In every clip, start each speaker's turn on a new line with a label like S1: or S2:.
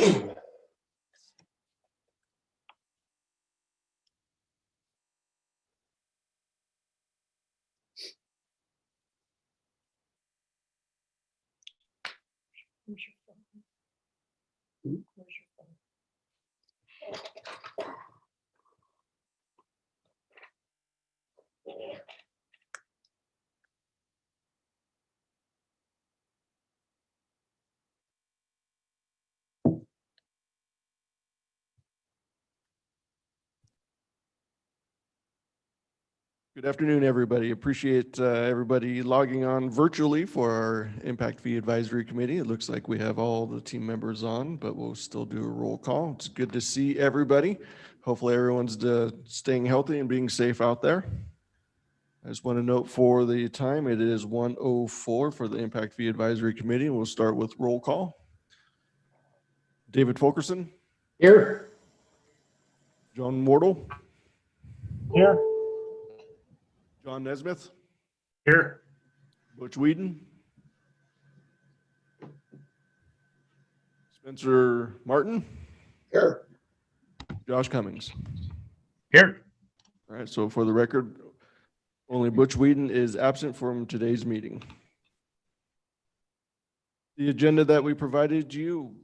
S1: Where's your phone? Where's your phone?
S2: Good afternoon, everybody. Appreciate everybody logging on virtually for our Impact Fee Advisory Committee. It looks like we have all the team members on, but we'll still do a roll call. It's good to see everybody. Hopefully everyone's staying healthy and being safe out there. I just want to note for the time, it is 1:04 for the Impact Fee Advisory Committee. We'll start with roll call. David Fulkerson.
S3: Here.
S2: John Wardle.
S3: Here.
S2: John Nesmith.
S3: Here.
S2: Butch Whedon. Spencer Martin.
S3: Here.
S2: Josh Cummings.
S3: Here.
S2: All right, so for the record, only Butch Whedon is absent from today's meeting. The agenda that we provided you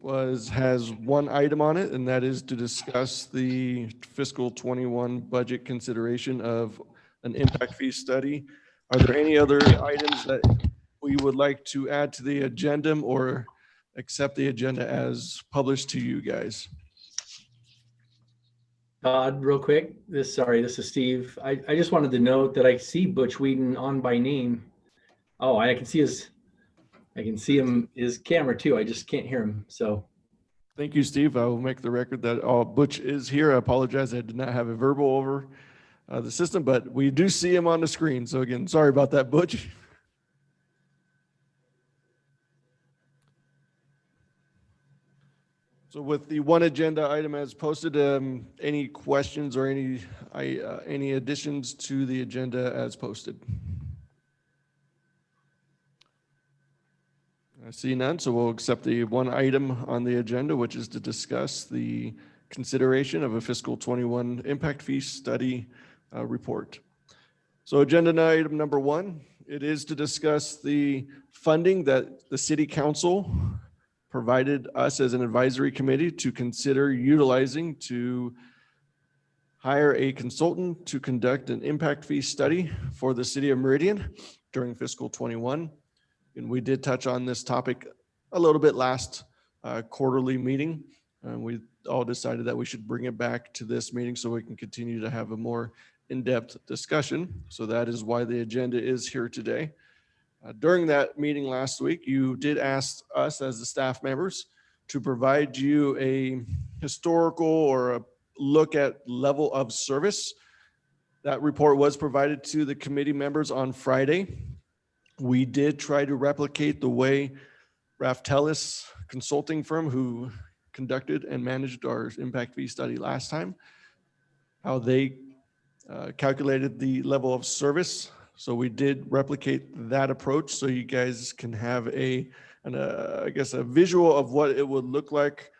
S2: has one item on it, and that is to discuss the fiscal 21 budget consideration of an impact fee study. Are there any other items that we would like to add to the agenda or accept the agenda as published to you guys?
S4: Real quick, this is Steve. I just wanted to note that I see Butch Whedon on by name. Oh, I can see his camera too. I just can't hear him. So
S2: thank you, Steve. I will make the record that Butch is here. I apologize. I did not have a verbal over the system, but we do see him on the screen. So again, sorry about that, Butch. So with the one agenda item as posted, any questions or any additions to the agenda as posted? I see none, so we'll accept the one item on the agenda, which is to discuss the consideration of a fiscal 21 impact fee study report. So agenda item number one, it is to discuss the funding that the city council provided us as an advisory committee to consider utilizing to hire a consultant to conduct an impact fee study for the city of Meridian during fiscal 21. And we did touch on this topic a little bit last quarterly meeting. We all decided that we should bring it back to this meeting so we can continue to have a more in-depth discussion. So that is why the agenda is here today. During that meeting last week, you did ask us as the staff members to provide you a historical or a look at level of service. That report was provided to the committee members on Friday. We did try to replicate the way Raftelis consulting firm who conducted and managed our impact fee study last time, how they calculated the level of service. So we did replicate that approach so you guys can have I guess a visual of what it would look like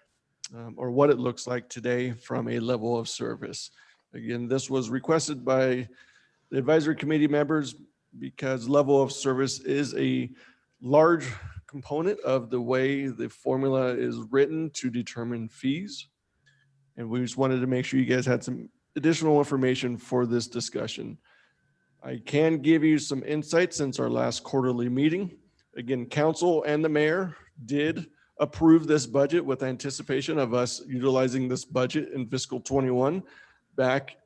S2: or what it looks like today from a level of service. Again, this was requested by the advisory committee members because level of service is a large component of the way the formula is written to determine fees. And we just wanted to make sure you guys had some additional information for this discussion. I can give you some insight since our last quarterly meeting. Again, council and the mayor did approve this budget with anticipation of us utilizing this budget in fiscal 21 back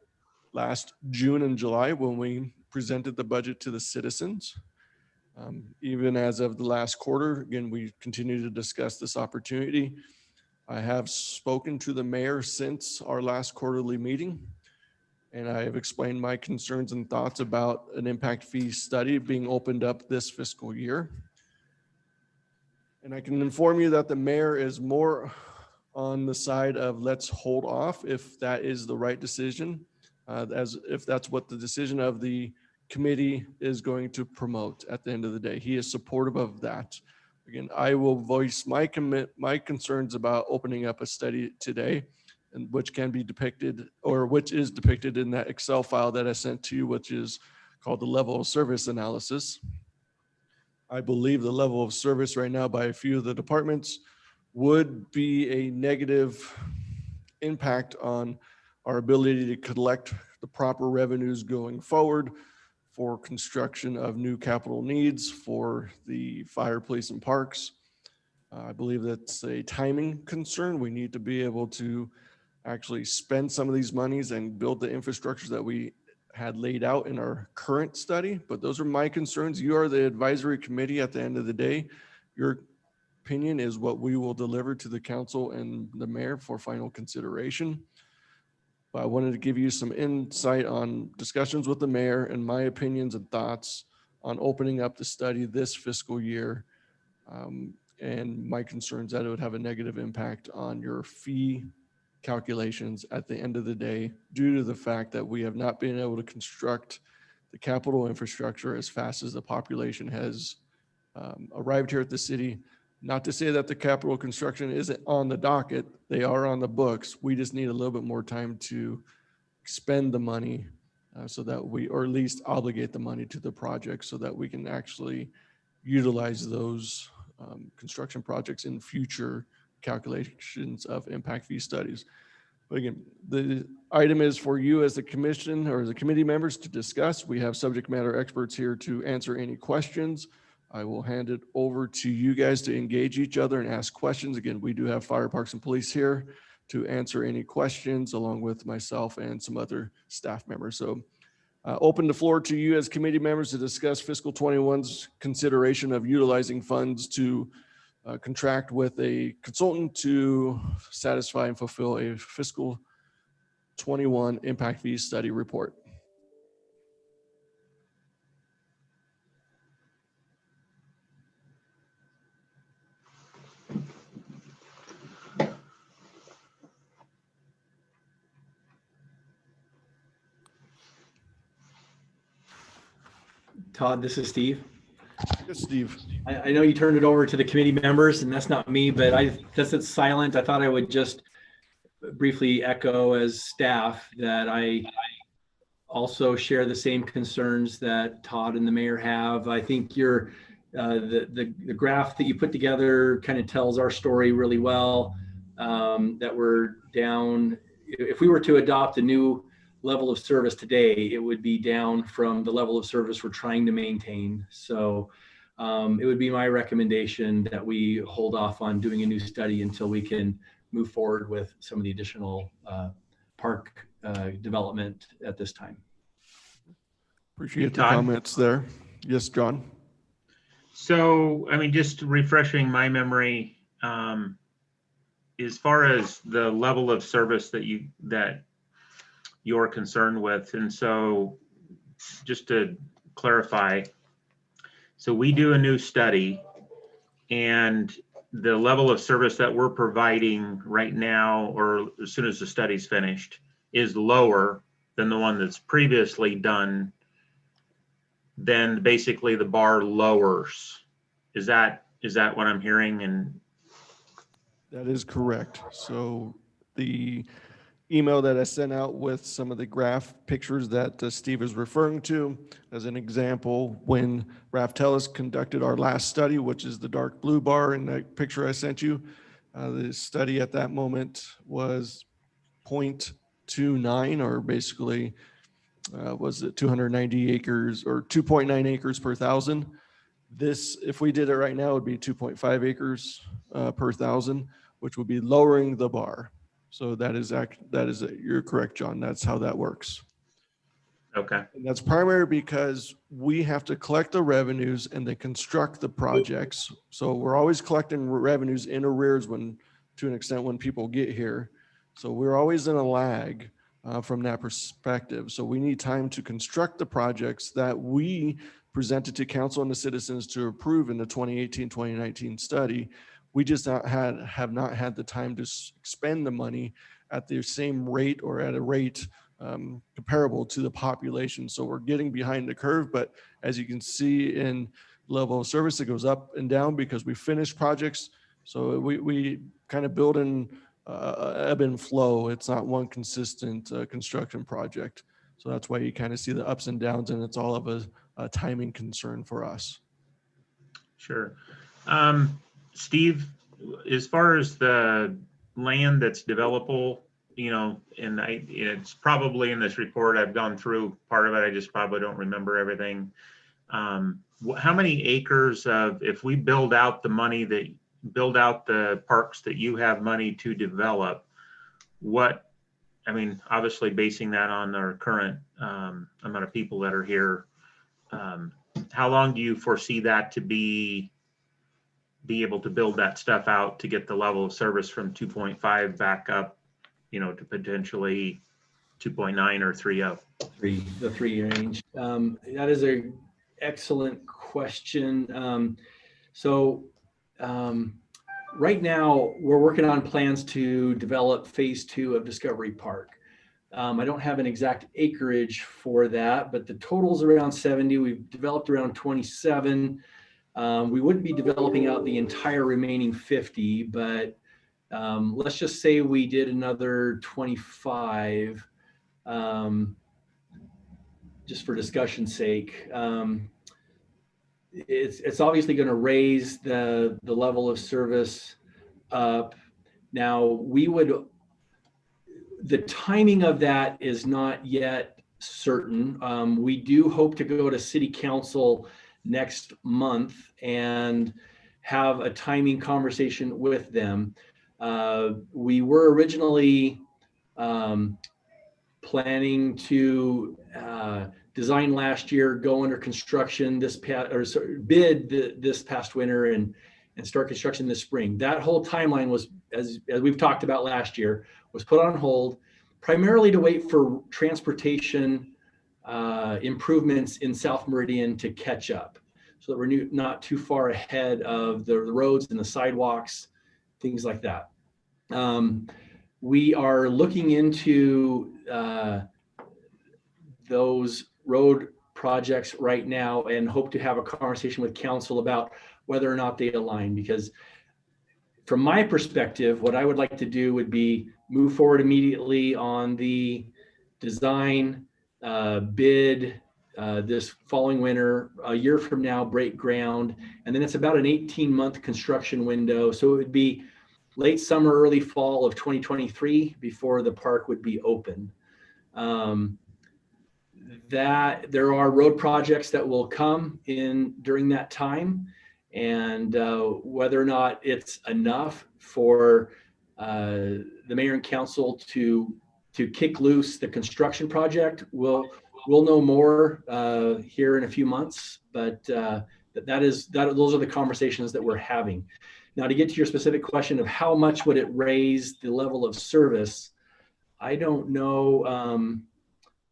S2: last June and July when we presented the budget to the citizens. Even as of the last quarter, again, we continue to discuss this opportunity. I have spoken to the mayor since our last quarterly meeting, and I have explained my concerns and thoughts about an impact fee study being opened up this fiscal year. And I can inform you that the mayor is more on the side of let's hold off if that is the right decision, as if that's what the decision of the committee is going to promote at the end of the day. He is supportive of that. Again, I will voice my concerns about opening up a study today, and which can be depicted, or which is depicted in that Excel file that I sent to you, which is called the level of service analysis. I believe the level of service right now by a few of the departments would be a negative impact on our ability to collect the proper revenues going forward for construction of new capital needs for the fire, police, and parks. I believe that's a timing concern. We need to be able to actually spend some of these monies and build the infrastructure that we had laid out in our current study. But those are my concerns. You are the advisory committee at the end of the day. Your opinion is what we will deliver to the council and the mayor for final consideration. But I wanted to give you some insight on discussions with the mayor and my opinions and thoughts on opening up the study this fiscal year. And my concerns that it would have a negative impact on your fee calculations at the end of the day, due to the fact that we have not been able to construct the capital infrastructure as fast as the population has arrived here at the city. Not to say that the capital construction isn't on the docket, they are on the books. We just need a little bit more time to spend the money so that we, or at least obligate the money to the project so that we can actually utilize those construction projects in future calculations of impact fee studies. But again, the item is for you as the commission or the committee members to discuss. We have subject matter experts here to answer any questions. I will hand it over to you guys to engage each other and ask questions. Again, we do have fire, parks, and police here to answer any questions along with myself and some other staff members. So open the floor to you as committee members to discuss fiscal 21's consideration of utilizing funds to contract with a consultant to satisfy and fulfill a fiscal 21 impact fee study report.
S4: Todd, this is Steve.
S2: Yes, Steve.
S4: I know you turned it over to the committee members, and that's not me, but because it's silent, I thought I would just briefly echo as staff that I also share the same concerns that Todd and the mayor have. I think the graph that you put together kind of tells our story really well, that we're down. If we were to adopt a new level of service today, it would be down from the level of service we're trying to maintain. So it would be my recommendation that we hold off on doing a new study until we can move forward with some of the additional park development at this time.
S2: Appreciate the
S3: Todd?
S2: comments there. Yes, John.
S3: So, I mean, just refreshing my memory, as far as the level of service that you're concerned with, and so just to clarify, so we do a new study, and the level of service that we're providing right now, or as soon as the study's finished, is lower than the one that's previously done. Then basically the bar lowers. Is that what I'm hearing? And
S2: That is correct. So the email that I sent out with some of the graph pictures that Steve is referring to, as an example, when Raftellus conducted our last study, which is the dark blue bar in that picture I sent you, the study at that moment was 0.29, or basically was it 290 acres or 2.9 acres per thousand. This, if we did it right now, would be 2.5 acres per thousand, which would be lowering the bar. So that is you're correct, John. That's how that works.
S3: okay,
S2: And that's primary because we have to collect the revenues and then construct the projects. So we're always collecting revenues in arrears to an extent, when people get here. So we're always in a lag from that perspective. So we need time to construct the projects that we presented to council and the citizens to approve in the 2018-2019 study. We just have not had the time to spend the money at the same rate or at a rate comparable to the population. So we're getting behind the curve. But as you can see in level of service. It goes up and down because we finish projects. So we kind of build in ebb and flow. It's not one consistent construction project. So that's why you kind of see the ups and downs, and it's all of a timing concern for us.
S3: Sure. Steve, as far as the land that's developable, and it's probably in this report, I've gone through part of it. I just probably don't remember everything. How many acres if we build out the parks that you have money to develop, obviously basing that on our current amount of people that are here, how long do you foresee that to be able to build that stuff out to get the level of service from 2.5 back up, to potentially 2.9 or 3.0?
S4: The 3 range. That is an excellent question. Right now we're working on plans to develop phase 2 of Discovery Park. I don't have an exact acreage for that, but the total's around 70. We've developed around 27. We wouldn't be developing out the entire remaining 50, but let's just say we did another 25, just for discussion's sake. It's obviously going to raise the level of service up. Now, the timing of that is not yet certain. We do hope to go to City Council next month and have a timing conversation with them. We were originally planning to design last year, go under construction bid this past winter and start construction this spring. That whole timeline was, as we've talked about last year, was put on hold primarily to wait for transportation improvements in South Meridian to catch up, so that we're not too far ahead of the roads and the sidewalks, things like that. We are looking into those road projects right now and hope to have a conversation with council about whether or not they align, because from my perspective, what I would like to do would be move forward immediately on the design bid this following winter. A year from now, break ground, and then it's about an 18-month construction window. So it would be late summer, early fall of 2023 before the park would be open. That there are road projects that will come in during that time, and whether or not it's enough for the mayor and council to kick loose the construction project, we'll know more here in a few months. But those are the conversations that we're having. Now, to get to your specific question of how much would it raise the level of service, I don't know.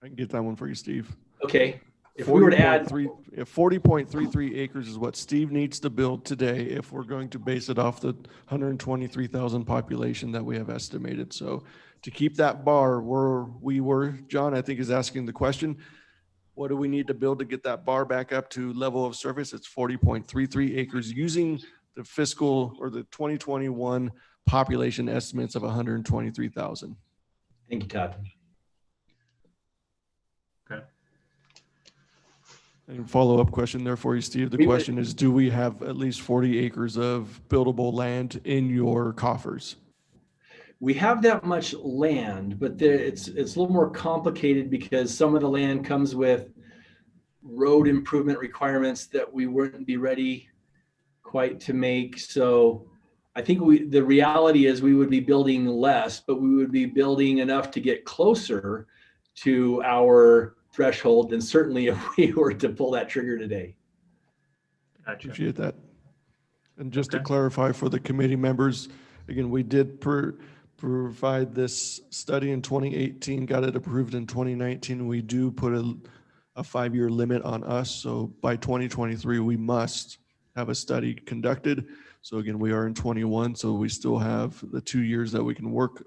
S2: I can get that one for you, Steve.
S4: Okay. If we were to add
S2: 40.33 acres is what Steve needs to build today if we're going to base it off the 123,000 population that we have estimated. So to keep that bar where John, I think, is asking the question, what do we need to build to get that bar back up to level of service? It's 40.33 acres using the fiscal or the 2021 population estimates of 123,000.
S4: Thank you, Todd.
S3: Okay.
S2: And follow-up question there for you, Steve. The question is, do we have at least 40 acres of buildable land in your coffers?
S4: We have that much land, but it's a little more complicated because some of the land comes with road improvement requirements that we wouldn't be ready quite to make. So I think the reality is we would be building less, but we would be building enough to get closer to our threshold than certainly if we were to pull that trigger today.
S3: Gotcha.
S2: Appreciate that. And just to clarify for the committee members, again, we did provide this study in 2018, got it approved in 2019. We do put a 5-year limit on us. So by 2023, we must have a study conducted. So again, we are in 21, so we still have the 2 years that we can work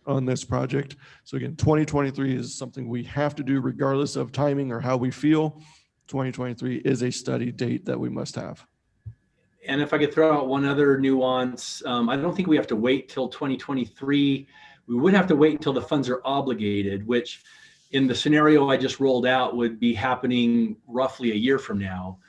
S2: on this project. So again, 2023 is something we have to do regardless of timing or how we feel. 2023 is a study date that we must have.
S4: And if I could throw out one other nuance, I don't think we have to wait till 2023. We would have to wait until the funds are obligated, which in the scenario I just rolled out would be happening roughly a year from now.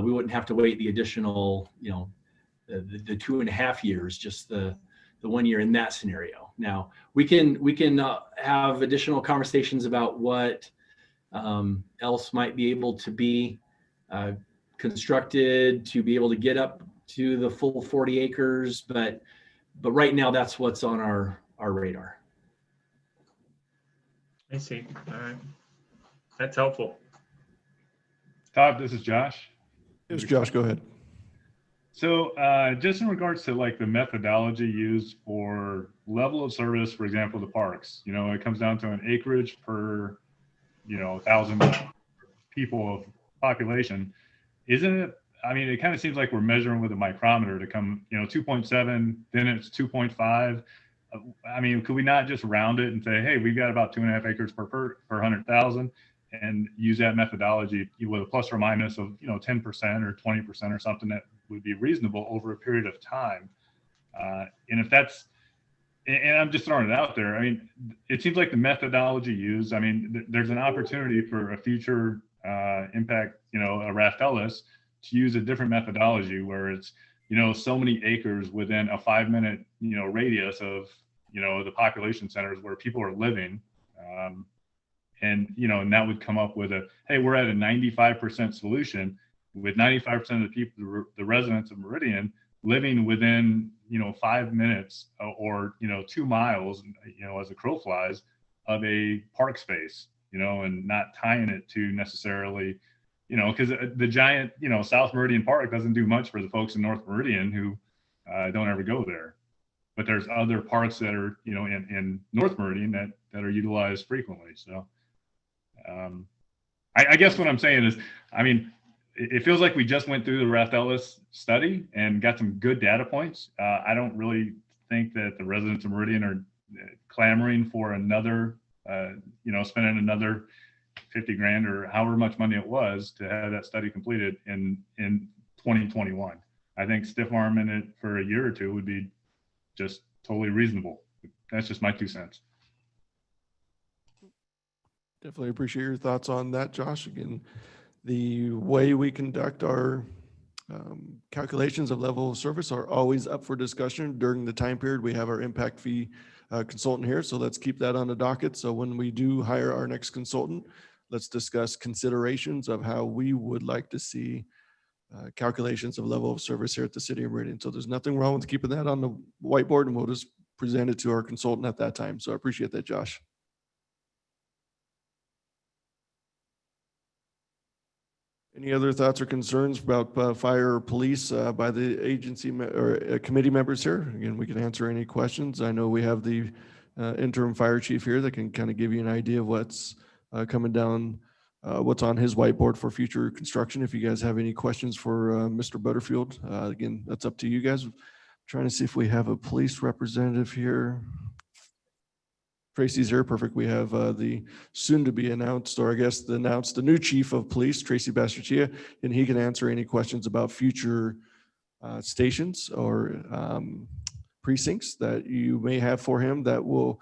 S4: We wouldn't have to wait the additional, the 2.5 years, just the 1 year in that scenario. Now we can have additional conversations about what else might be able to be constructed to be able to get up to the full 40 acres, but right now that's what's on our radar.
S3: I see. All right. That's helpful.
S5: Todd, this is Josh.
S2: Yes, Josh, go ahead.
S5: So just in regards to like the methodology used for level of service, for example, the parks, it comes down to an acreage per, 1,000 people of population. Isn't it? I mean, it kind of seems like we're measuring with a micrometer to come, 2.7, then it's 2.5. I mean, could we not just round it and say, hey, we've got about 2.5 acres per 100,000 and use that methodology with a plus or minus of, 10% or 20% or something that would be reasonable over a period of time. And if that's, and I'm just throwing it out there. I mean, it seems like the methodology used, I mean, there's an opportunity for a future impact, a Raft Ellis to use a different methodology where it's, so many acres within a 5-minute, radius of, the population centers where people are living. And that would come up with hey, we're at a 95% solution with 95% of the people, the residents of Meridian living within, 5 minutes or, 2 miles, as a crow flies of a park space, and not tying it to necessarily, because the giant, South Meridian Park doesn't do much for the folks in North Meridian who don't ever go there. But there's other parks that are, in North Meridian that are utilized frequently. So I guess what I'm saying is, I mean, it feels like we just went through the Raft Ellis study and got some good data points. I don't really think that the residents of Meridian are clamoring for another, spending another 50 grand or however much money it was to have that study completed in 2021. I think stiff arming it for a year or two would be just totally reasonable. That's just my 2 cents.
S2: Definitely appreciate your thoughts on that, Josh. Again, the way we conduct our calculations of level of service are always up for discussion during the time period. We have our impact fee consultant here, so let's keep that on the docket. So when we do hire our next consultant, let's discuss considerations of how we would like to see calculations of level of service here at the City of Meridian. So there's nothing wrong with keeping that on the whiteboard, and we'll just present it to our consultant at that time. So I appreciate that, Josh. Any other thoughts or concerns about fire or police by the agency or committee members here? Again, we can answer any questions. I know we have the interim fire chief here that can kind of give you an idea of what's coming down, what's on his whiteboard for future construction. If you guys have any questions for Mr. Butterfield, again, that's up to you guys. I'm trying to see if we have a police representative here. Tracy's here, perfect. We have the soon to be announced, or I guess the new chief of police, Tracy Basterchia, and he can answer any questions about future stations or precincts that you may have for him that will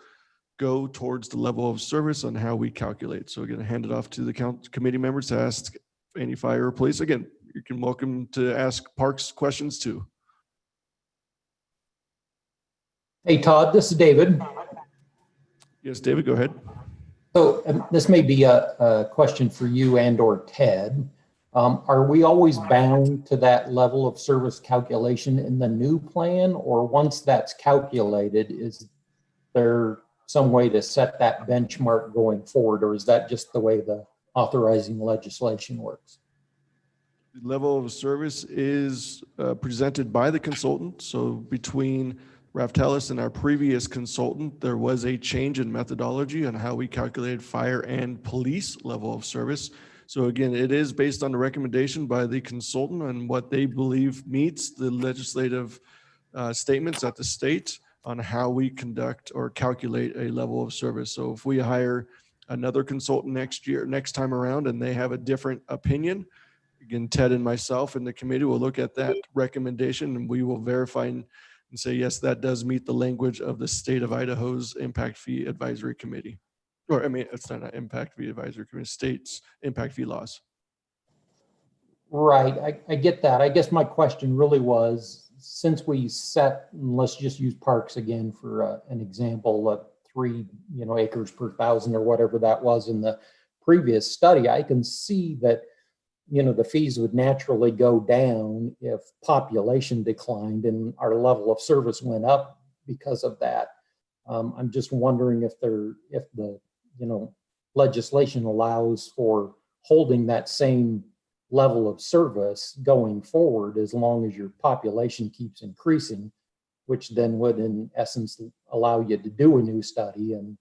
S2: go towards the level of service on how we calculate. So again, I hand it off to the committee members to ask any fire or police. Again, you can welcome to ask Parks questions too.
S1: Hey, Todd, this is David.
S2: Yes, David, go ahead.
S1: So this may be a question for you and or Ted. Are we always bound to that level of service calculation in the new plan, or once that's calculated, is there some way to set that benchmark going forward, or is that just the way the authorizing legislation works?
S2: The level of service is presented by the consultant. So between Raft Ellis and our previous consultant, there was a change in methodology on how we calculated fire and police level of service. So again, it is based on the recommendation by the consultant and what they believe meets the legislative statements at the state on how we conduct or calculate a level of service. So if we hire another consultant next time around, and they have a different opinion, again, Ted and myself and the committee will look at that recommendation and we will verify and say, yes, that does meet the language of the state of Idaho's Impact Fee Advisory Committee. Or, I mean, it's not an Impact Fee Advisory Committee, state's impact fee laws.
S1: Right, I get that. I guess my question really was, since we set, let's just use parks again for an example, 3 acres per 1,000 or whatever that was in the previous study, I can see that the fees would naturally go down if population declined and our level of service went up because of that. I'm just wondering if the legislation allows for holding that same level of service going forward as long as your population keeps increasing, which then would in essence allow you to do a new study and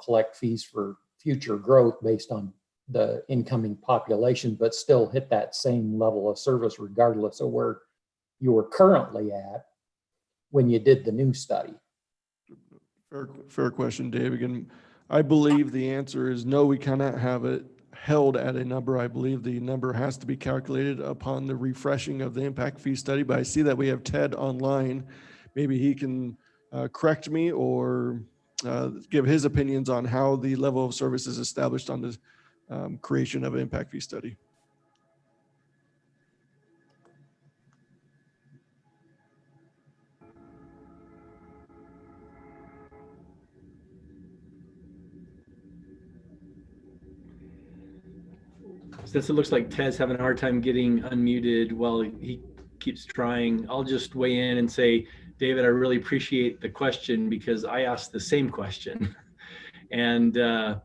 S1: collect fees for future growth based on the incoming population, but still hit that same level of service regardless of where you were currently at when you did the new study.
S2: Fair question, Dave. Again, I believe the answer is no, we cannot have it held at a number. I believe the number has to be calculated upon the refreshing of the impact fee study, but I see that we have Ted online. Maybe he can correct me or give his opinions on how the level of service is established on the creation of an impact fee study.
S4: Since it looks like Ted's having a hard time getting unmuted while he keeps trying, I'll just weigh in and say, David, I really appreciate the question because I asked the same question. And at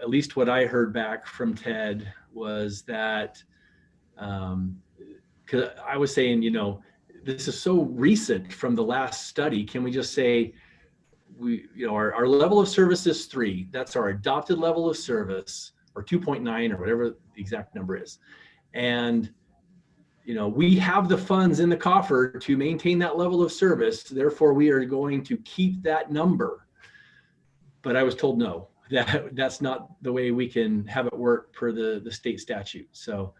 S4: least what I heard back from Ted was that, because I was saying, this is so recent from the last study. Can we just say, our level of service is 3. That's our adopted level of service, or 2.9 or whatever the exact number is. And, we have the funds in the coffer to maintain that level of service. Therefore, we are going to keep that number. But I was told no, that's not the way we can have it work per the state statute. So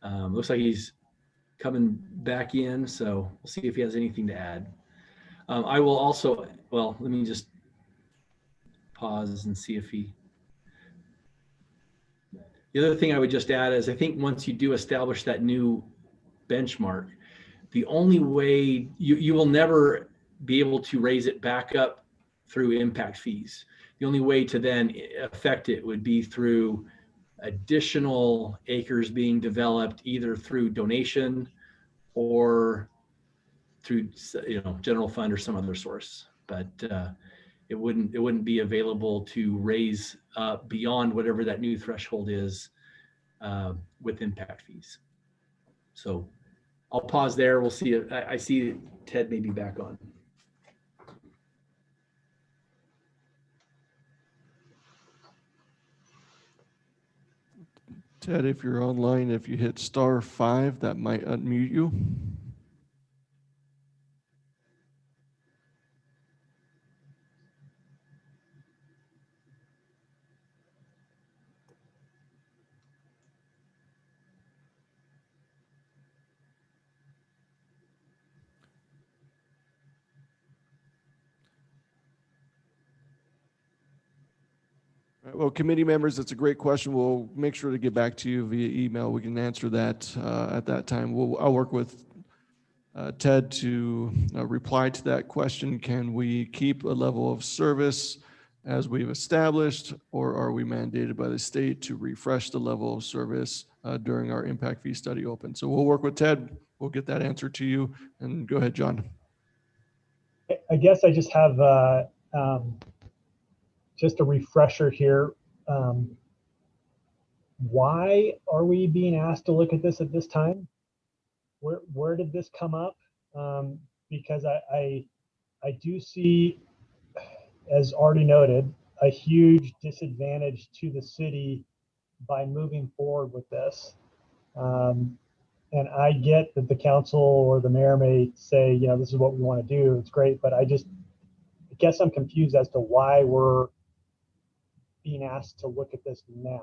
S4: looks like he's coming back in. So we'll see if he has anything to add. I will also, well, let me just pause and see if he. The other thing I would just add is I think once you do establish that new benchmark, the only way you will never be able to raise it back up through impact fees. The only way to then affect it would be through additional acres being developed either through donation or through general fund or some other source. But it wouldn't be available to raise beyond whatever that new threshold is with impact fees. So I'll pause there. We'll see. I see Ted may be back on.
S2: Ted, if you're online, if you hit *5, that might unmute you. Well, committee members, that's a great question. We'll make sure to get back to you via email. We can answer that at that time. I'll work with Ted to reply to that question. Can we keep a level of service as we've established, or are we mandated by the state to refresh the level of service during our impact fee study open? So we'll work with Ted. We'll get that answer to you. And go ahead, John.
S6: I guess I just have just a refresher here. Why are we being asked to look at this time? Where did this come up? Because I do see, as already noted, a huge disadvantage to the city by moving forward with this. And I get that the council or the mayor may say, this is what we want to do. It's great, but I guess I'm confused as to why we're being asked to look at this now?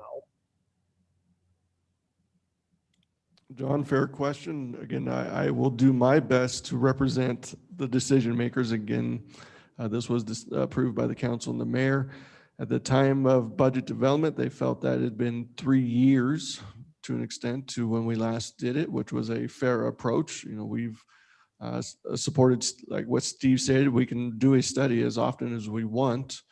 S2: John, fair question. Again, I will do my best to represent the decision makers. Again, this was approved by the council and the mayor. At the time of budget development, they felt that it had been 3 years to an extent to when we last did it, which was a fair approach. You know, we've supported, like what Steve said, we can do a study as often as we want.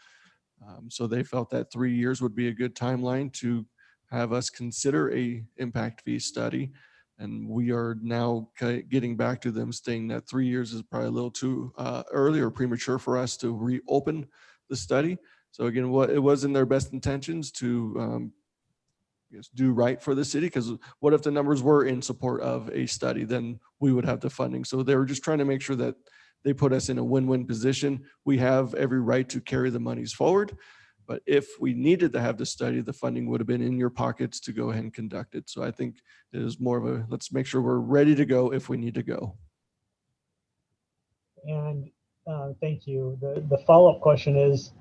S2: So they felt that 3 years would be a good timeline to have us consider a impact fee study. And we are now getting back to them saying that 3 years is probably a little too early or premature for us to reopen the study. So again, it was in their best intentions to do right for the city, because what if the numbers were in support of a study, then we would have the funding. So they were just trying to make sure that they put us in a win-win position. We have every right to carry the monies forward, but if we needed to have the study, the funding would have been in your pockets to go ahead and conduct it. So I think it is more of a, let's make sure we're ready to go if we need to go.
S6: And thank you. The follow-up question is,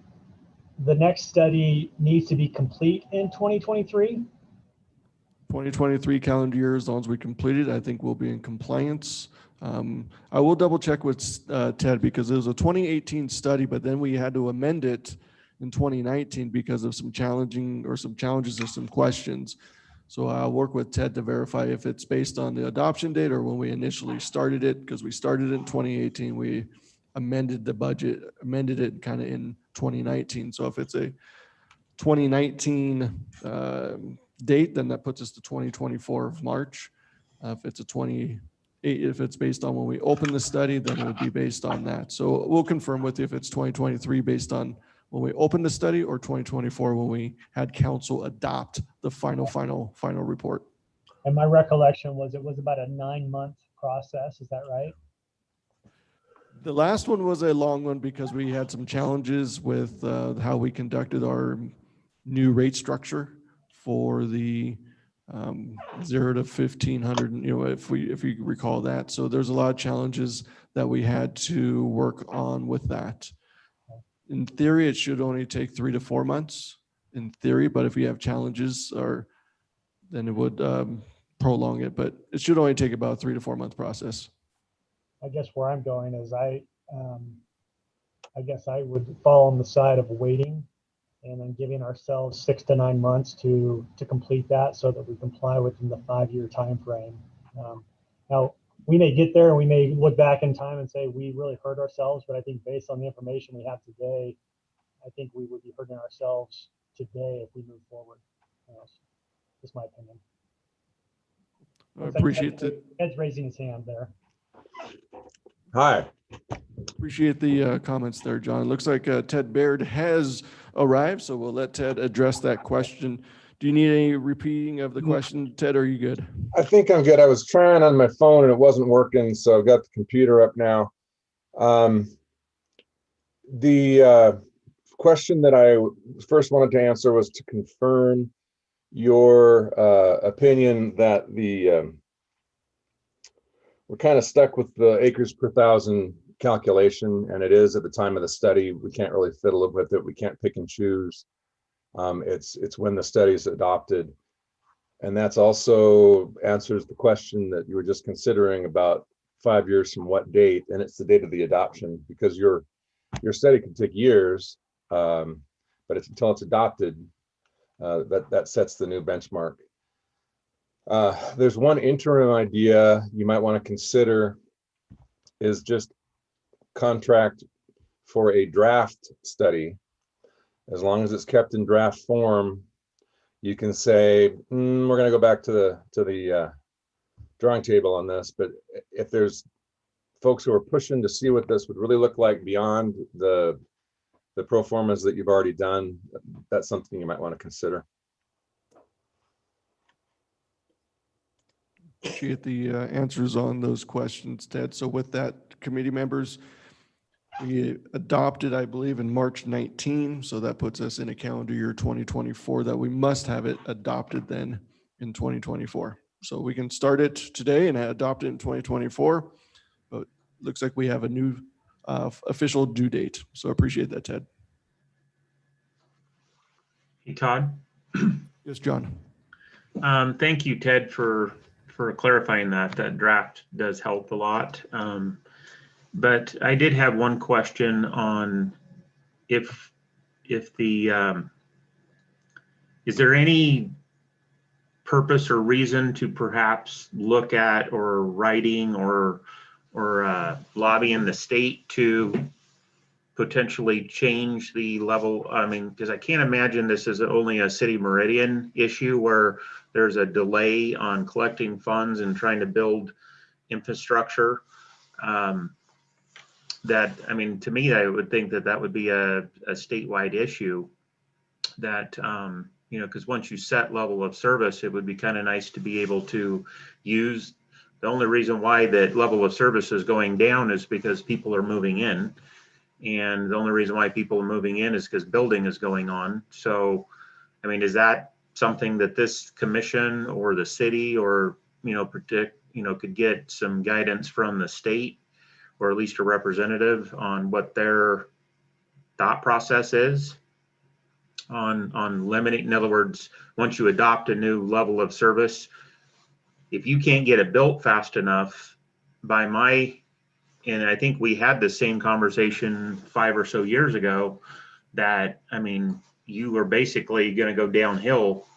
S6: the next study needs to be complete in 2023?
S2: 2023 calendar year, as long as we complete it, I think we'll be in compliance. I will double check with Ted, because it was a 2018 study, but then we had to amend it in 2019 because of some challenges or some questions. So I'll work with Ted to verify if it's based on the adoption date or when we initially started it, because we started in 2018, we amended the budget, amended it kind of in 2019. So if it's a 2019 date, then that puts us to 2024 of March. If it's based on when we open the study, then it would be based on that. So we'll confirm with you if it's 2023 based on when we opened the study, or 2024 when we had council adopt the final report.
S6: And my recollection was it was about a 9-month process. Is that right?
S2: The last one was a long one because we had some challenges with how we conducted our new rate structure for the 0 to 1,500, if you recall that. So there's a lot of challenges that we had to work on with that. In theory, it should only take 3 to 4 months in theory, but if we have challenges, then it would prolong it, but it should only take about a 3 to 4 month process.
S6: I guess where I'm going is I guess I would fall on the side of waiting and then giving ourselves 6 to 9 months to complete that, so that we comply within the 5-year time frame. Now, we may get there and we may look back in time and say we really hurt ourselves, but I think based on the information we have today, I think we would be hurting ourselves today if we move forward. Just my opinion.
S2: I appreciate it.
S6: Ed's raising his hand there.
S7: Hi.
S2: Appreciate the comments there, John. It looks like Ted Baird has arrived, so we'll let Ted address that question. Do you need any repeating of the question, Ted, or are you good?
S7: I think I'm good. I was trying on my phone and it wasn't working, so I've got the computer up now. The question that I first wanted to answer was to confirm your opinion that we're kind of stuck with the acres per thousand calculation, and it is at the time of the study. We can't really fiddle with it. We can't pick and choose. It's when the study is adopted. And that's also answers the question that you were just considering about 5 years from what date, and it's the date of the adoption, because your study can take years, but it's until it's adopted that sets the new benchmark. There's one interim idea you might want to consider, is just contract for a draft study. As long as it's kept in draft form, you can say, we're going to go back to the drawing table on this. But if there's folks who are pushing to see what this would really look like beyond the pro formas that you've already done, that's something you might want to consider.
S2: Appreciate the answers on those questions, Ted. So with that, committee members, we adopted, I believe, in March 19. So that puts us in a calendar year 2024 that we must have it adopted then in 2024. So we can start it today and adopt it in 2024. But it looks like we have a new official due date. So I appreciate that, Ted.
S3: Hey, Todd.
S2: Yes, John.
S3: Thank you, Ted, for clarifying that. That draft does help a lot. But I did have one question on if the is there any purpose or reason to perhaps look at or writing or lobbying the state to potentially change the level? I mean, because I can't imagine this is only a City Meridian issue where there's a delay on collecting funds and trying to build infrastructure. That, I mean, to me, I would think that that would be a statewide issue that, you know, because once you set level of service, it would be kind of nice to be able to use. The only reason why that level of service is going down is because people are moving in. And the only reason why people are moving in is because building is going on. So, I mean, is that something that this commission or the city or, you know, could get some guidance from the state or at least a representative on what their thought process is on limiting? In other words, once you adopt a new level of service, if you can't get it built fast enough, and I think we had the same conversation 5 or so years ago, that, I mean, you are basically going to go downhill.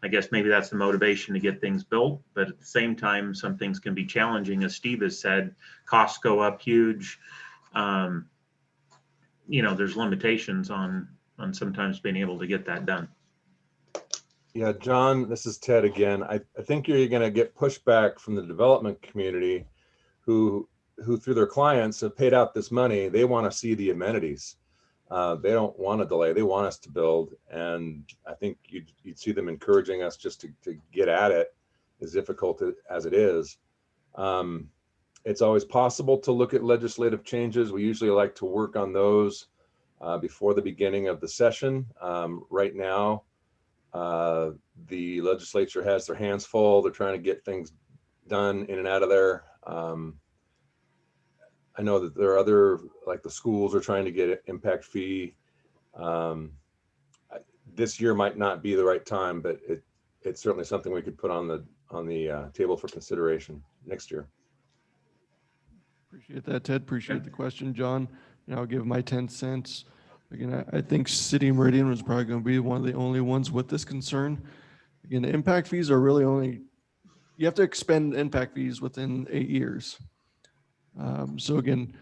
S3: I guess maybe that's the motivation to get things built, but at the same time, some things can be challenging. As Steve has said, costs go up huge. You know, there's limitations on sometimes being able to get that done.
S7: Yeah, John, this is Ted again. I think you're going to get pushback from the development community who through their clients have paid out this money. They want to see the amenities. They don't want to delay. They want us to build. And I think you'd see them encouraging us just to get at it, as difficult as it is. It's always possible to look at legislative changes. We usually like to work on those before the beginning of the session. Right now, the legislature has their hands full. They're trying to get things done in and out of there. I know that there are other, like the schools are trying to get an impact fee. This year might not be the right time, but it's certainly something we could put on the table for consideration next year.
S2: Appreciate that, Ted. Appreciate the question, John. And I'll give my 10 cents. Again, I think City Meridian was probably going to be one of the only ones with this concern. Again, the impact fees are really only, you have to expend impact fees within 8 years. So again,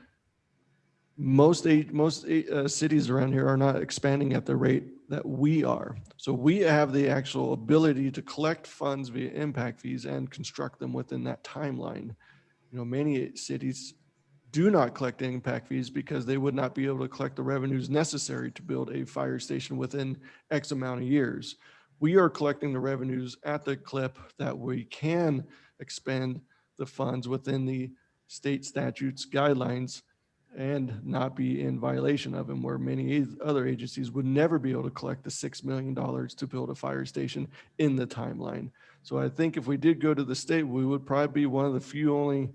S2: most cities around here are not expanding at the rate that we are. So we have the actual ability to collect funds via impact fees and construct them within that timeline. You know, many cities do not collect impact fees because they would not be able to collect the revenues necessary to build a fire station within X amount of years. We are collecting the revenues at the clip that we can expend the funds within the state statutes guidelines and not be in violation of them, where many other agencies would never be able to collect the $6 million to build a fire station in the timeline. So I think if we did go to the state, we would probably be one of the few only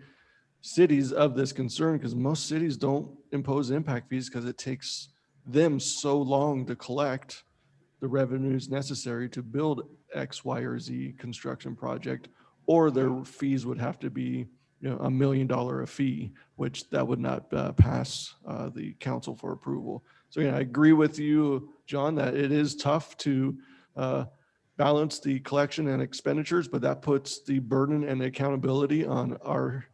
S2: cities of this concern, because most cities don't impose impact fees because it takes them so long to collect the revenues necessary to build X, Y, or Z construction project, or their fees would have to be, you know, $1 million a fee, which that would not pass the council for approval. So yeah, I agree with you, John, that it is tough to balance the collection and expenditures, but that puts the burden and the accountability on our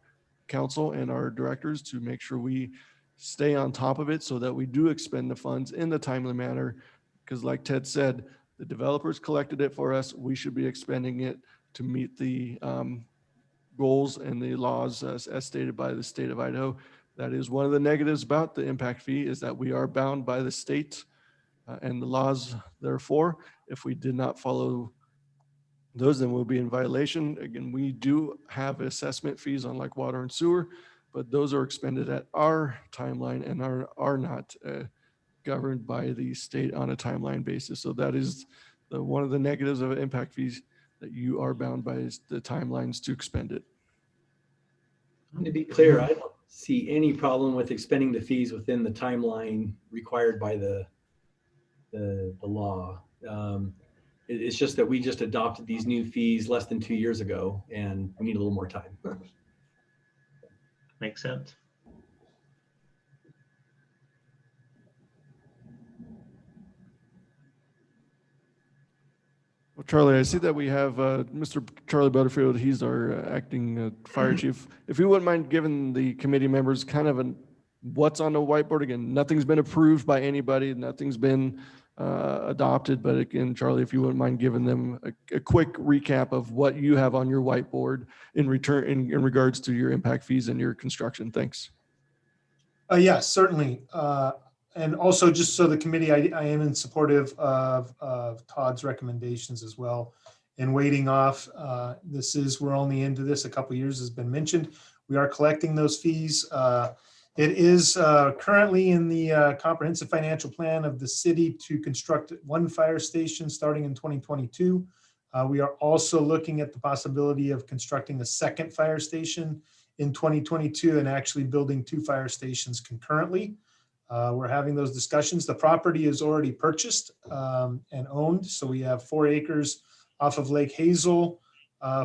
S2: council and our directors to make sure we stay on top of it so that we do expend the funds in the timely manner. Because like Ted said, the developers collected it for us. We should be expending it to meet the goals and the laws as stated by the state of Idaho. That is one of the negatives about the impact fee, is that we are bound by the state and the laws. Therefore, if we did not follow those, then we'll be in violation. Again, we do have assessment fees on like water and sewer, but those are expended at our timeline and are not governed by the state on a timeline basis. So that is one of the negatives of impact fees, that you are bound by the timelines to expend it.
S4: To be clear, I don't see any problem with expending the fees within the timeline required by the law. It's just that we just adopted these new fees less than 2 years ago, and we need a little more time.
S3: Makes sense.
S2: Well, Charlie, I see that we have Mr. Charlie Butterfield. He's our acting fire chief. If you wouldn't mind giving the committee members kind of what's on the whiteboard. Again, nothing's been approved by anybody. Nothing's been adopted. But again, Charlie, if you wouldn't mind giving them a quick recap of what you have on your whiteboard in regards to your impact fees and your construction. Thanks.
S8: Yes, certainly. And also, just so the committee, I am in supportive of Todd's recommendations as well. And waiting off, we're only into this a couple years, has been mentioned. We are collecting those fees. It is currently in the comprehensive financial plan of the city to construct one fire station starting in 2022. We are also looking at the possibility of constructing a second fire station in 2022 and actually building 2 fire stations concurrently. We're having those discussions. The property is already purchased and owned. So we have 4 acres off of Lake Hazel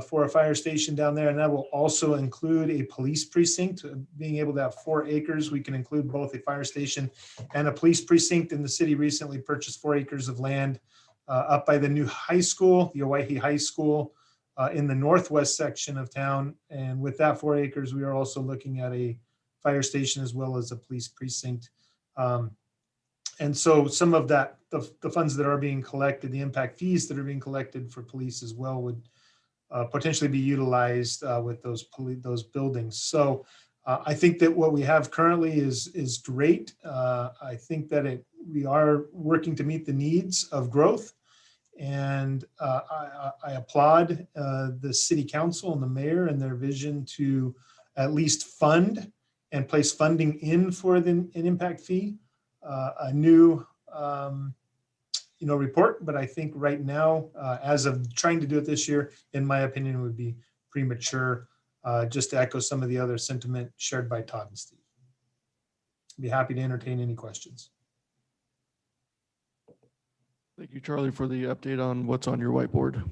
S8: for a fire station down there. And that will also include a police precinct. Being able to have 4 acres, we can include both a fire station and a police precinct. And the city recently purchased 4 acres of land up by the new high school, the Owyhee High School, in the northwest section of town. And with that 4 acres, we are also looking at a fire station as well as a police precinct. And so some of that, the funds that are being collected, the impact fees that are being collected for police as well would potentially be utilized with those buildings. So I think that what we have currently is great. I think that we are working to meet the needs of growth. And I applaud the city council and the mayor and their vision to at least fund and place funding in for an impact fee, a new report. But I think right now, as of trying to do it this year, in my opinion, it would be premature, just to echo some of the other sentiment shared by Todd and Steve. I'd be happy to entertain any questions.
S2: Thank you, Charlie, for the update on what's on your whiteboard.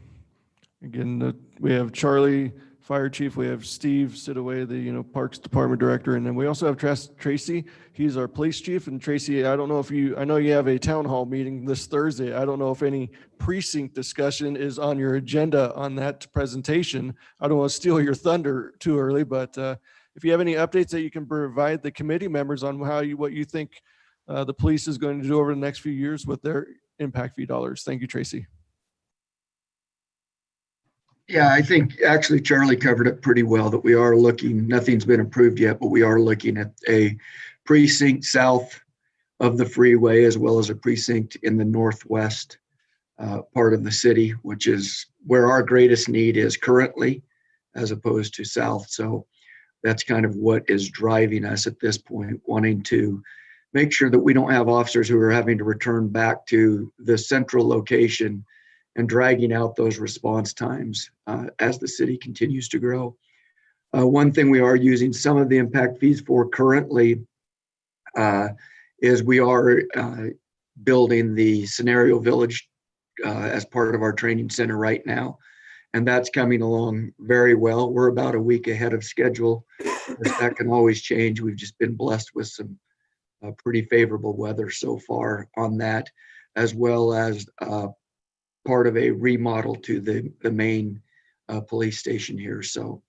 S2: Again, we have Charlie, Fire Chief. We have Steve Sidaway, the Parks Department Director, and then we also have Tracy. He's our Police Chief. And Tracy, I don't know if I know you have a town hall meeting this Thursday. I don't know if any precinct discussion is on your agenda on that presentation. I don't want to steal your thunder too early, but if you have any updates that you can provide the committee members on what you think the police is going to do over the next few years with their impact fee dollars. Thank you, Tracy.
S9: Yeah, I think actually Charlie covered it pretty well, that we are looking, nothing's been approved yet, but we are looking at a precinct south of the freeway as well as a precinct in the northwest part of the city, which is where our greatest need is currently as opposed to south. So that's kind of what is driving us at this point, wanting to make sure that we don't have officers who are having to return back to the central location and dragging out those response times as the city continues to grow. One thing we are using some of the impact fees for currently is we are building the scenario village as part of our training center right now. And that's coming along very well. We're about a week ahead of schedule. That can always change. We've just been blessed with some pretty favorable weather so far on that, as well as part of a remodel to the main police station here. So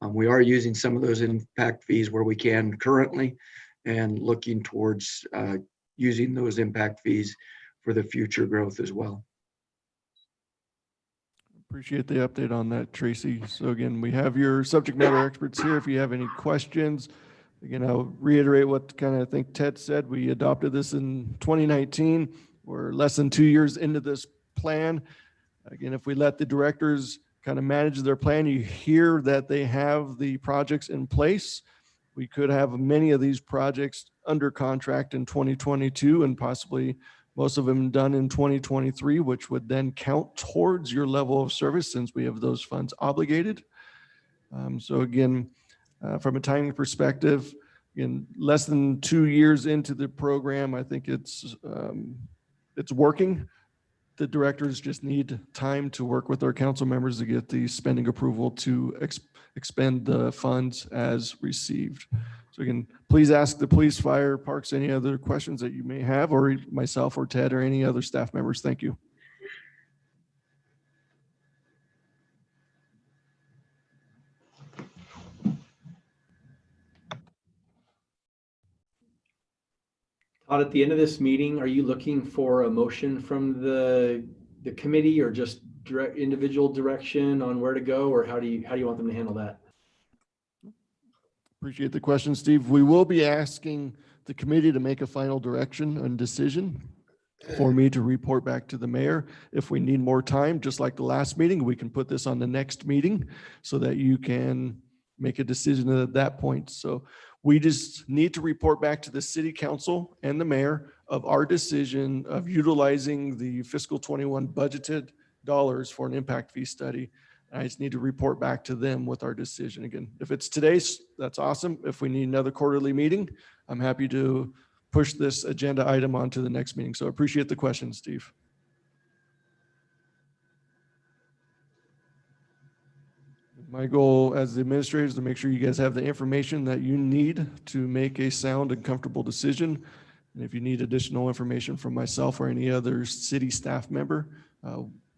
S9: we are using some of those impact fees where we can currently, and looking towards using those impact fees for the future growth as well.
S2: Appreciate the update on that, Tracy. So again, we have your subject matter experts here. If you have any questions, again, I'll reiterate what I think Ted said. We adopted this in 2019. We're less than 2 years into this plan. Again, if we let the directors kind of manage their plan, you hear that they have the projects in place. We could have many of these projects under contract in 2022 and possibly most of them done in 2023, which would then count towards your level of service since we have those funds obligated. So again, from a timing perspective, in less than 2 years into the program, I think it's working. the directors just need time to work with our council members to get the spending approval to expend the funds as received. So again, please ask the police, fire, parks, any other questions that you may have, or myself or Ted or any other staff members. Thank you.
S4: Todd, at the end of this meeting, are you looking for a motion from the committee, or just direct individual direction on where to go, or how do you want them to handle that?
S2: Appreciate the question, Steve. We will be asking the committee to make a final direction and decision for me to report back to the mayor. If we need more time, just like the last meeting, we can put this on the next meeting so that you can make a decision at that point. So we just need to report back to the city council and the mayor of our decision of utilizing the fiscal 21 budgeted dollars for an impact fee study. I just need to report back to them with our decision. Again, if it's today's, that's awesome. If we need another quarterly meeting, I'm happy to push this agenda item onto the next meeting. So I appreciate the question, Steve. My goal as the administrator is to make sure you guys have the information that you need to make a sound and comfortable decision. And if you need additional information from myself or any other city staff member,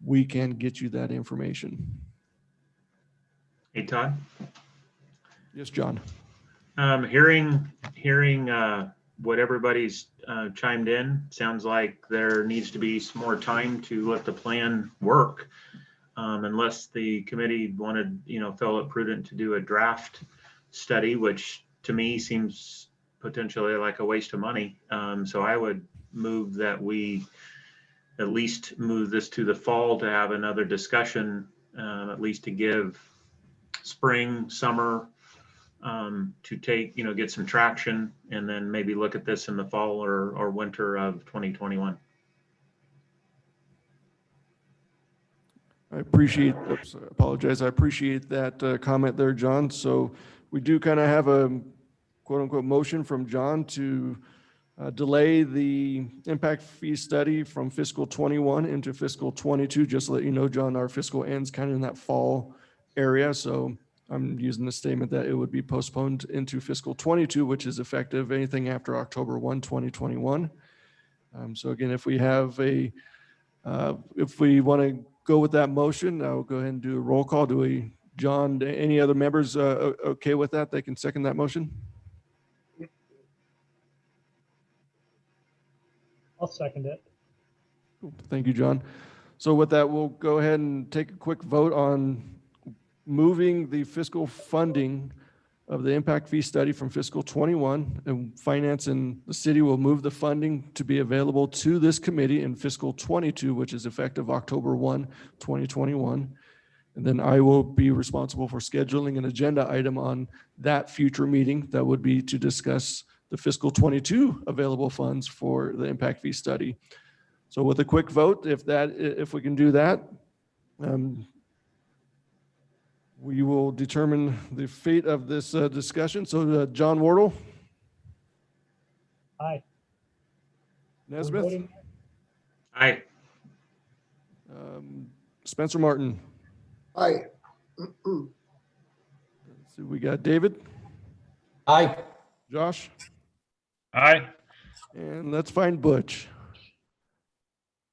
S2: we can get you that information.
S3: Hey, Todd.
S2: Yes, John.
S3: Hearing what everybody's chimed in, sounds like there needs to be some more time to let the plan work. Unless the committee wanted, felt it prudent to do a draft study, which to me seems potentially like a waste of money. So I would move that we at least move this to the fall to have another discussion, at least to give spring, summer, to take, get some traction, and then maybe look at this in the fall or winter of 2021.
S2: I appreciate, apologize. I appreciate that comment there, John. So we do kind of have a quote unquote motion from John to delay the impact fee study from fiscal 21 into fiscal 22. Just to let you know, John, our fiscal ends kind of in that fall area. So I'm using the statement that it would be postponed into fiscal 22, which is effective anything after October 1, 2021. So again, if we have if we want to go with that motion, I'll go ahead and do a roll call. John, any other members okay with that? They can second that motion?
S6: I'll second it.
S2: Cool. Thank you, John. So with that, we'll go ahead and take a quick vote on moving the fiscal funding of the impact fee study from fiscal 21, and finance and the city will move the funding to be available to this committee in fiscal 22, which is effective October 1, 2021. And then I will be responsible for scheduling an agenda item on that future meeting that would be to discuss the fiscal 22 available funds for the impact fee study. So with a quick vote, if we can do that, we will determine the fate of this discussion. So John Wardle.
S6: Aye.
S2: Nesmith.
S3: Aye.
S2: Spencer Martin.
S10: Aye.
S2: Let's see, we got David.
S1: Aye.
S2: Josh.
S5: Aye.
S2: And let's find Butch.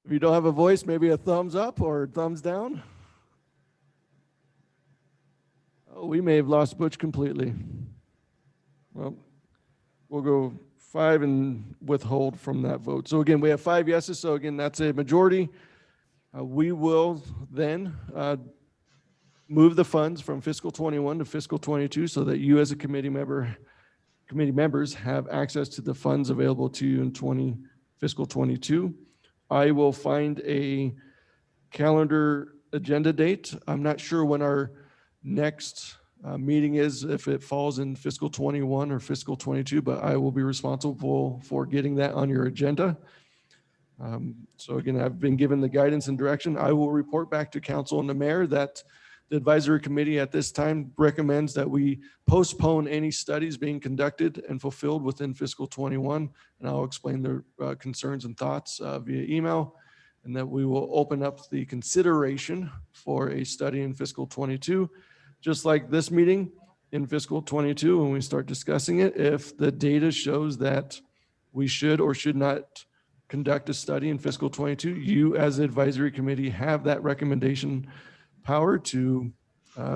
S2: If you don't have a voice, maybe a thumbs up or thumbs down. Oh, we may have lost Butch completely. Well, we'll go 5 and withhold from that vote. So again, we have 5 yeses. So again, that's a majority. We will then move the funds from fiscal 21 to fiscal 22 so that you as a committee members have access to the funds available to you in fiscal 22. I will find a calendar agenda date. I'm not sure when our next meeting is, if it falls in fiscal 21 or fiscal 22, but I will be responsible for getting that on your agenda. So again, I've been given the guidance and direction. I will report back to council and the mayor that the advisory committee at this time recommends that we postpone any studies being conducted and fulfilled within fiscal 21. And I'll explain their concerns and thoughts via email. and that we will open up the consideration for a study in fiscal 22, just like this meeting in fiscal 22, when we start discussing it, if the data shows that we should or should not conduct a study in fiscal 22, you as the advisory committee have that recommendation power to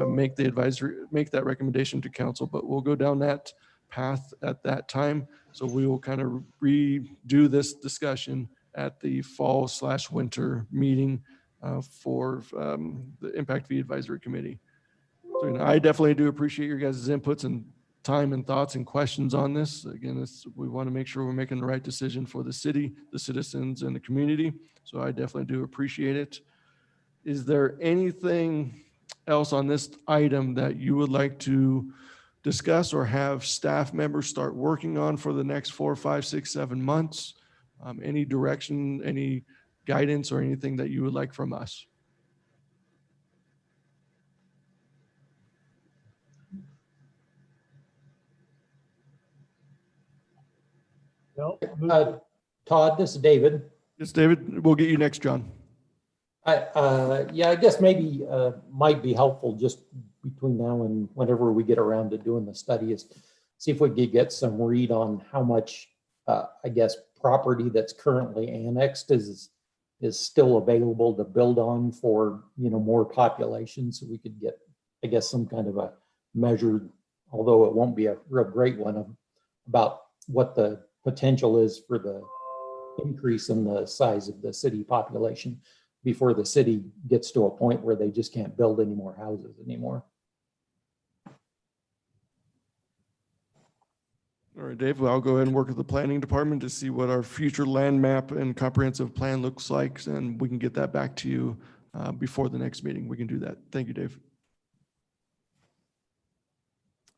S2: make that recommendation to council, but we'll go down that path at that time. So we will kind of redo this discussion at the fall/winter meeting for the Impact Fee Advisory Committee. So I definitely do appreciate your guys' inputs and time and thoughts and questions on this. Again, we want to make sure we're making the right decision for the city, the citizens, and the community. So I definitely do appreciate it. Is there anything else on this item that you would like to discuss or have staff members start working on for the next 4, 5, 6, 7 months? Any direction, any guidance, or anything that you would like from us?
S6: No,
S1: Todd, this is David.
S2: Yes, David, we'll get you next, John.
S1: Yeah, I guess maybe might be helpful just between now and whenever we get around to doing the study is see if we could get some read on how much, I guess, property that's currently annexed is still available to build on for, more population. So we could get, I guess, some kind of a measured, although it won't be a real great one, about what the potential is for the increase in the size of the city population before the city gets to a point where they just can't build any more houses anymore.
S2: All right, Dave, well, I'll go ahead and work with the planning department to see what our future land map and comprehensive plan looks like, and we can get that back to you before the next meeting. We can do that. Thank you, Dave.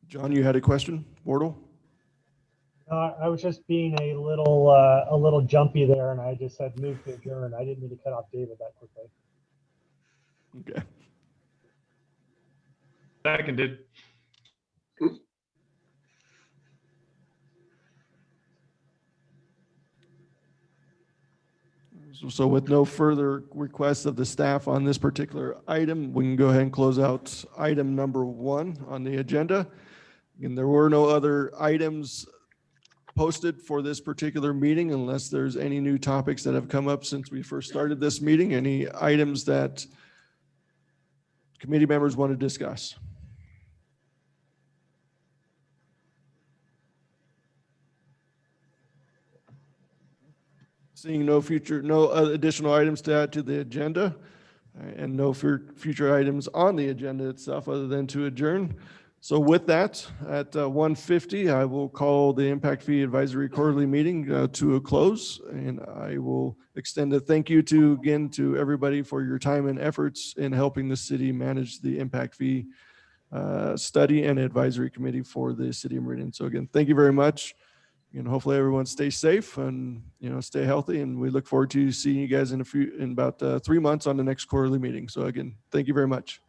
S2: John, you had a question? Wardle?
S6: I was just being a little jumpy there, and I just said move to adjourn. I didn't mean to cut off David that quickly.
S2: Okay.
S5: Seconded.
S2: So with no further requests of the staff on this particular item, we can go ahead and close out item number 1 on the agenda. And there were no other items posted for this particular meeting unless there's any new topics that have come up since we first started this meeting. Any items that committee members want to discuss? Seeing no additional items to add to the agenda and no future items on the agenda itself other than to adjourn. So with that, at 1:50, I will call the Impact Fee Advisory Quarterly Meeting to a close, and I will extend a thank you again to everybody for your time and efforts in helping the city manage the Impact Fee Study and Advisory Committee for the City of Meridian. So again, thank you very much, and hopefully everyone stays safe and stay healthy. And we look forward to seeing you guys in about 3 months on the next quarterly meeting. So again, thank you very much.